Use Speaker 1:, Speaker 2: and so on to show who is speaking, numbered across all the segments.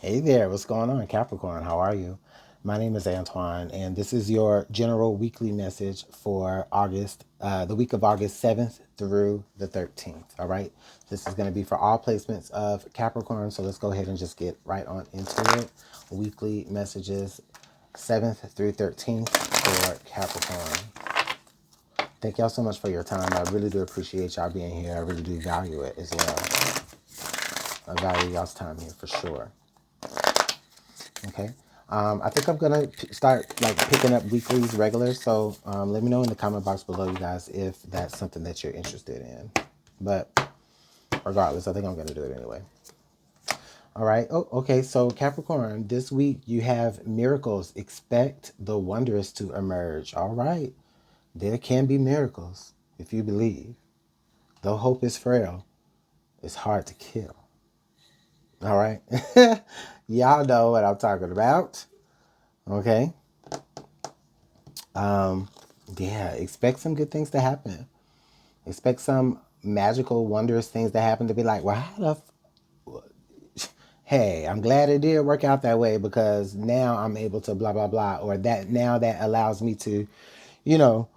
Speaker 1: Hey there, what's going on, Capricorn? How are you? My name is Antoine, and this is your general weekly message for August, the week of August 7th through the 13th. All right, this is going to be for all placements of Capricorn, so let's go ahead and just get right on into it. Weekly messages 7th through 13th for Capricorn. Thank y'all so much for your time. I really do appreciate y'all being here. I really do value it as well. I value y'all's time here for sure. Okay. I think I'm gonna start like picking up weeklies regular. So let me know in the comment box below, you guys, if that's something that you're interested in. But regardless, I think I'm gonna do it anyway. All right. Oh, okay. So Capricorn, this week you have miracles. Expect the wondrous to emerge. All right. There can be miracles if you believe. Though hope is frail, it's hard to kill. All right. Y'all know what I'm talking about. Okay. Um, yeah, expect some good things to happen. Expect some magical, wondrous things to happen to be like, well, hey, I'm glad it did work out that way because now I'm able to blah, blah, blah. Or that now that allows me to, you know,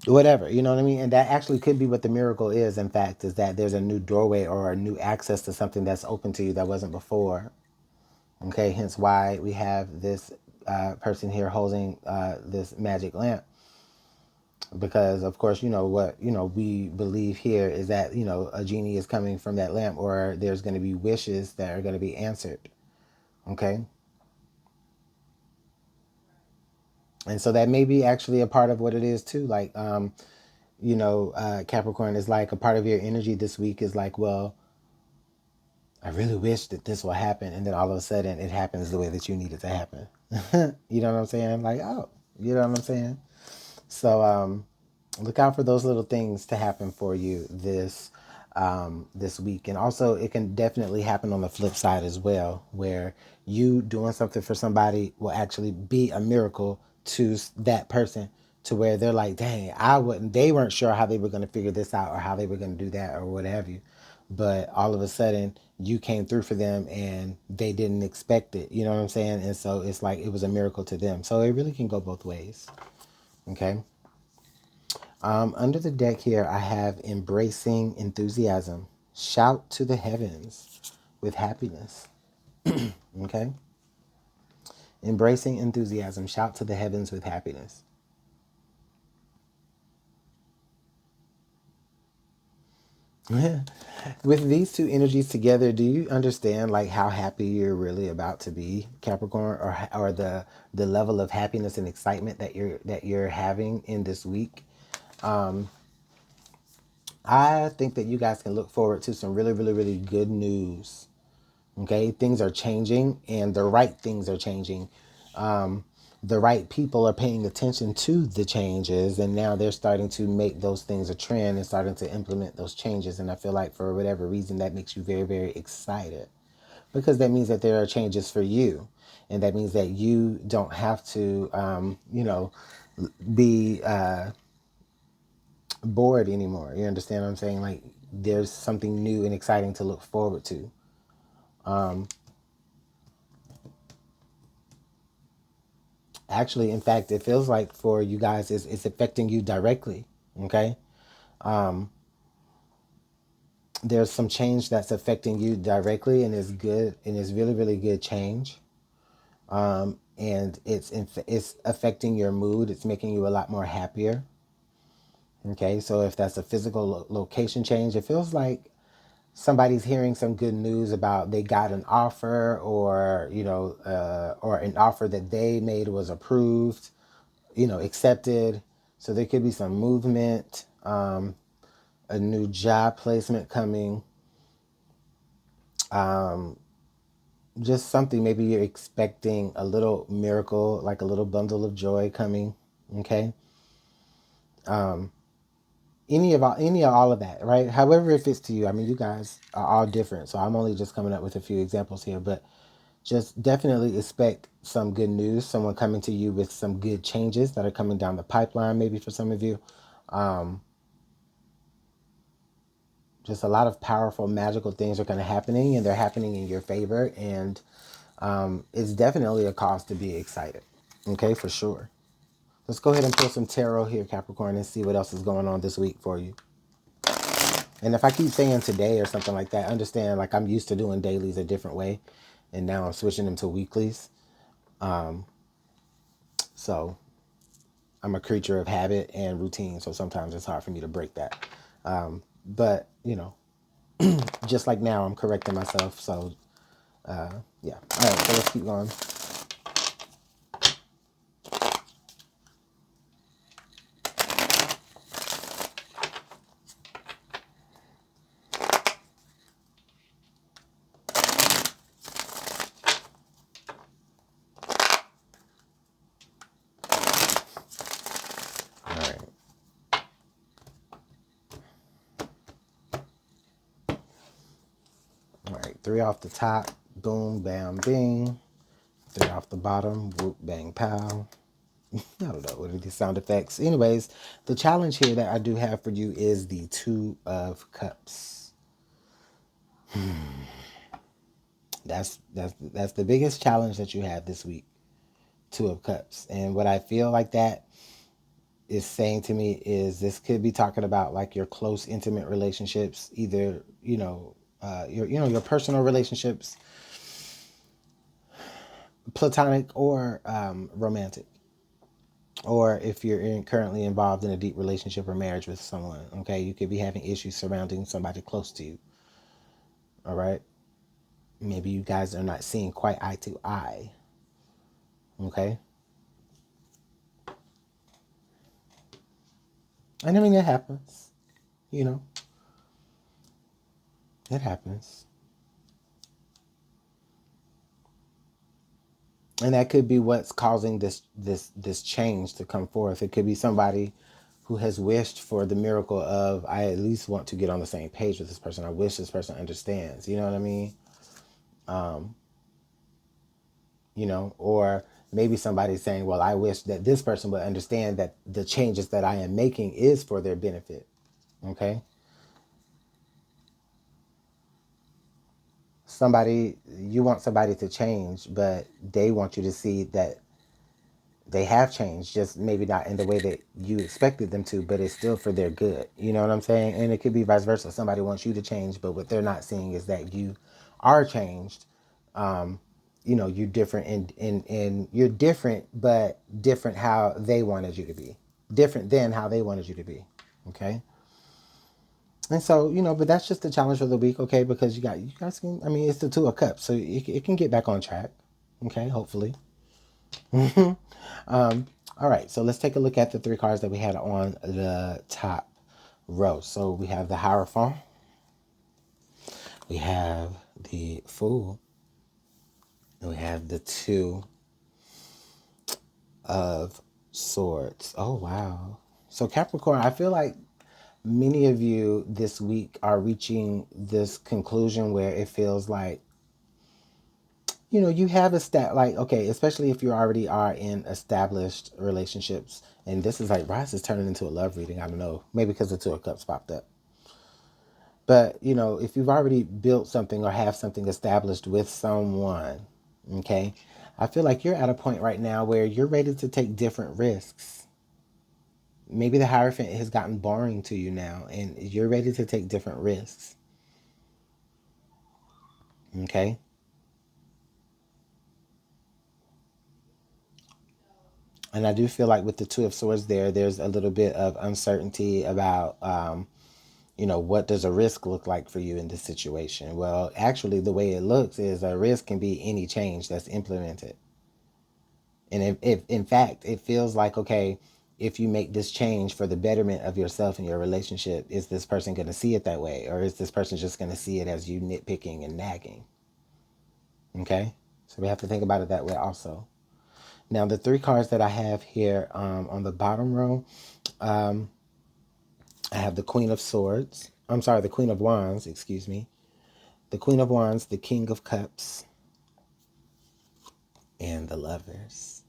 Speaker 1: whatever, you know what I mean? And that actually could be what the miracle is, in fact, is that there's a new doorway or a new access to something that's open to you that wasn't before. Okay, hence why we have this person here holding this magic lamp, because of course what we believe here is that a genie is coming from that lamp, or there's going to be wishes that are going to be answered. Okay, and so that may be actually a part of what it is too, like Capricorn is like a part of your energy this week is like, well, I really wish that this will happen, and then all of a sudden it happens the way that you need it to happen. You know what I'm saying? Like, oh, you know what I'm saying? So look out for those little things to happen for you this week. And also it can definitely happen on the flip side as well, where you doing something for somebody will actually be a miracle to that person, to where they're like, dang, they weren't sure how they were going to figure this out or how they were going to do that or what have you, but all of a sudden you came through for them and they didn't expect it, you know what I'm saying? And so it's like it was a miracle to them. So it really can go both ways. Okay. Under the deck here, I have embracing enthusiasm. Shout to the heavens with happiness. Okay? Embracing enthusiasm. Shout to the heavens with happiness. With these two energies together, do you understand like how happy you're really about to be, Capricorn, or the level of happiness and excitement that you're having in this week? I think that you guys can look forward to some really, really, really good news. Okay, things are changing and the right things are changing. The right people are paying attention to the changes, and now they're starting to make those things a trend and starting to implement those changes. And I feel like for whatever reason, that makes you very, very excited, because that means that there are changes for you. And that means that you don't have to, be bored anymore. You understand what I'm saying? Like there's something new and exciting to look forward to. Actually, in fact, it feels like for you guys, it's affecting you directly. Okay. There's some change that's affecting you directly, and it's good, and it's really, really good change. And it's affecting your mood. It's making you a lot more happier. Okay. So if that's a physical location change, it feels like somebody's hearing some good news about they got an offer, or or an offer that they made was approved, accepted. So there could be some movement, a new job placement coming, just something. Maybe you're expecting a little miracle, like a little bundle of joy coming. Okay. Any of all of that, right? However it fits to you. I mean, you guys are all different, so I'm only just coming up with a few examples here, but just definitely expect some good news, someone coming to you with some good changes that are coming down the pipeline, maybe for some of you. Um, Just a lot of powerful, magical things are going to happening, and they're happening in your favor. And it's definitely a cause to be excited. Okay, for sure. Let's go ahead and pull some tarot here, Capricorn, and see what else is going on this week for you. And if I keep saying today or something like that, understand, like, I'm used to doing dailies a different way, and now I'm switching them to weeklies. So I'm a creature of habit and routine, so sometimes it's hard for me to break that. But, you know, just like now, I'm correcting myself. So, yeah. All right, so let's keep going. All right. All right, 3 off the top. Boom, bam, bing. 3 off the bottom. Whoop, bang, pow. I don't know what are these sound effects. Anyways, the challenge here that I do have for you is the 2 of Cups. That's the biggest challenge that you have this week. 2 of Cups. And what I feel like that is saying to me is this could be talking about like your close, intimate relationships, either, your personal relationships, platonic or romantic. Or if you're currently involved in a deep relationship or marriage with someone, okay, you could be having issues surrounding somebody close to you. All right. Maybe you guys are not seeing quite eye to eye. Okay. And I mean, it happens. You know, it happens. And that could be what's causing this change to come forth. It could be somebody who has wished for the miracle of, I at least want to get on the same page with this person. I wish this person understands. You know what I mean? Or maybe somebody's saying, well, I wish that this person would understand that the changes that I am making is for their benefit. Okay. You want somebody to change, but they want you to see that they have changed, just maybe not in the way that you expected them to, but it's still for their good. You know what I'm saying? And it could be vice versa. Somebody wants you to change, but what they're not seeing is that you are changed. You're different and you're different, but different how they wanted you to be. Different than how they wanted you to be. Okay. And so, but that's just the challenge for the week, okay? Because you guys can, I mean, it's the 2 of Cups, so it can get back on track, okay? Hopefully. All right, so let's take a look at the 3 cards that we had on the top row. So we have the Hierophant, we have the Fool, and we have the 2 of Swords. Oh, wow. So Capricorn, I feel like many of you this week are reaching this conclusion where it feels like, you have like, okay, especially if you already are in established relationships. And this is like, Ross is turning into a love reading. I don't know. Maybe because the 2 of Cups popped up. But, if you've already built something or have something established with someone, okay, I feel like you're at a point right now where you're ready to take different risks. Maybe the Hierophant has gotten boring to you now, and you're ready to take different risks. Okay. And I do feel like with the 2 of Swords there's a little bit of uncertainty about, what does a risk look like for you in this situation? Well, actually, the way it looks is a risk can be any change that's implemented. And if in fact, it feels like, okay, if you make this change for the betterment of yourself and your relationship, is this person going to see it that way? Or is this person just going to see it as you nitpicking and nagging? Okay. So we have to think about it that way also. Now, the 3 cards that I have here on the bottom row, I have the Queen of Swords. I'm sorry, the Queen of Wands, excuse me. The Queen of Wands, the King of Cups, and the Lovers.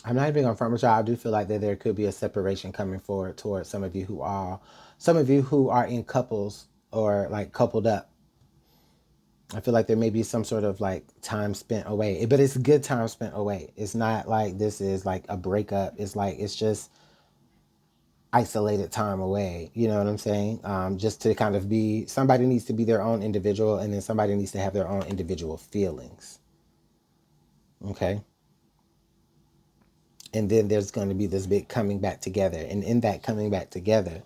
Speaker 1: I'm not even gonna front with y'all. I do feel like that there could be a separation coming forward towards some of you who are in couples or like coupled up. I feel like there may be some sort of like time spent away, but it's good time spent away. It's not like this is like a breakup. It's like it's just isolated time away. You know what I'm saying? Just to kind of be, somebody needs to be their own individual, and then somebody needs to have their own individual feelings. Okay. And then there's going to be this big coming back together. And in that coming back together,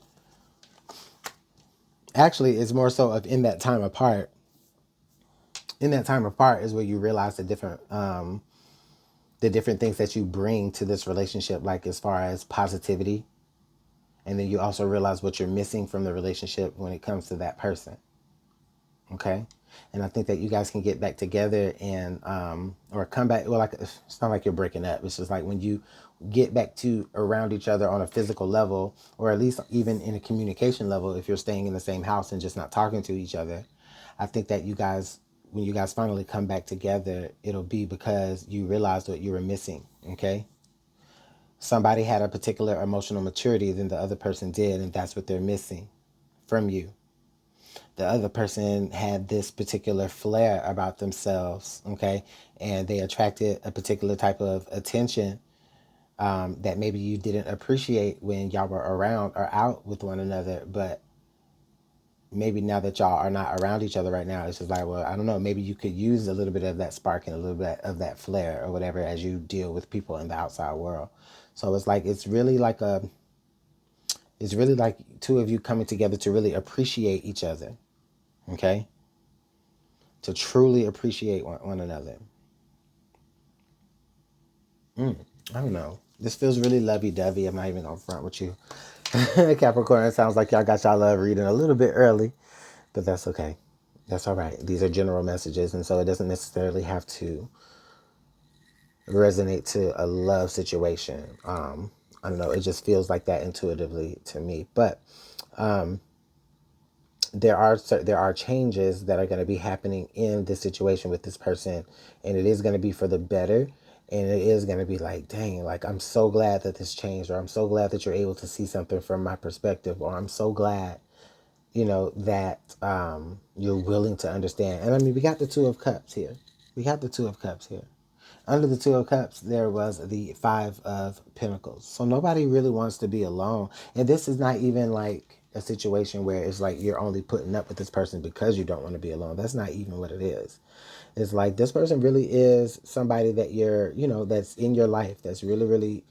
Speaker 1: actually, it's more so of in that time apart. In that time apart is where you realize the different things that you bring to this relationship, like as far as positivity. And then you also realize what you're missing from the relationship when it comes to that person. Okay. And I think that you guys can get back together and, or come back. Well, like, it's not like you're breaking up. It's just like when you get back to around each other on a physical level, or at least even in a communication level, if you're staying in the same house and just not talking to each other, I think that you guys, when you guys finally come back together, it'll be because you realized what you were missing. Okay. Somebody had a particular emotional maturity than the other person did, and that's what they're missing from you. The other person had this particular flair about themselves, okay, and they attracted a particular type of attention that maybe you didn't appreciate when y'all were around or out with one another. But maybe now that y'all are not around each other right now, it's just like, well, I don't know, maybe you could use a little bit of that spark and a little bit of that flair or whatever as you deal with people in the outside world. So it's like, it's really like two of you coming together to really appreciate each other. Okay. To truly appreciate one another. I don't know. This feels really lovey-dovey. I'm not even gonna front with you. Capricorn, it sounds like y'all got y'all love reading a little bit early, but that's okay. That's all right. These are general messages, and so it doesn't necessarily have to resonate to a love situation. I don't know. It just feels like that intuitively to me. But there are changes that are going to be happening in this situation with this person, and it is going to be for the better. And it is going to be like, dang, like, I'm so glad that this changed, or I'm so glad that you're able to see something from my perspective, or I'm so glad, that you're willing to understand. And I mean, we got the Two of Cups here. We got the Two of Cups here. Under the Two of Cups, there was the Five of Pentacles. So nobody really wants to be alone. And this is not even like a situation where it's like you're only putting up with this person because you don't want to be alone. That's not even what it is. It's like this person really is somebody that that's in your life, that's really, really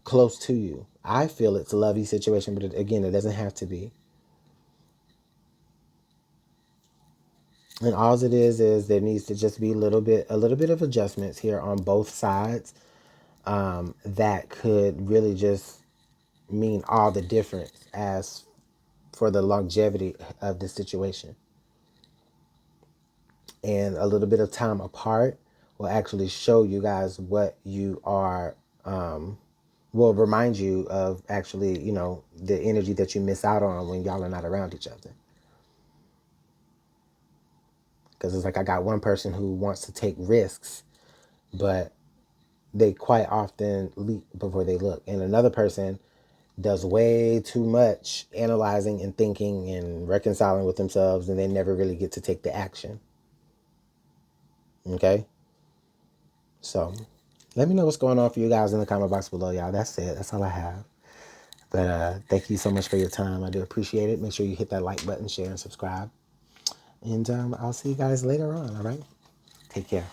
Speaker 1: close to you. I feel it's a lovey situation, but again, it doesn't have to be. And all it is there needs to just be a little bit of adjustments here on both sides. That could really just mean all the difference as for the longevity of the situation. And a little bit of time apart will actually show you guys what you are, will remind you of actually, the energy that you miss out on when y'all are not around each other. Because it's like I got one person who wants to take risks, but they quite often leap before they look. And another person does way too much analyzing and thinking and reconciling with themselves, and they never really get to take the action. Okay? So let me know what's going on for you guys in the comment box below, y'all. That's it. That's all I have. But thank you so much for your time. I do appreciate it. Make sure you hit that like button, share, and subscribe. And I'll see you guys later on, all right? Take care.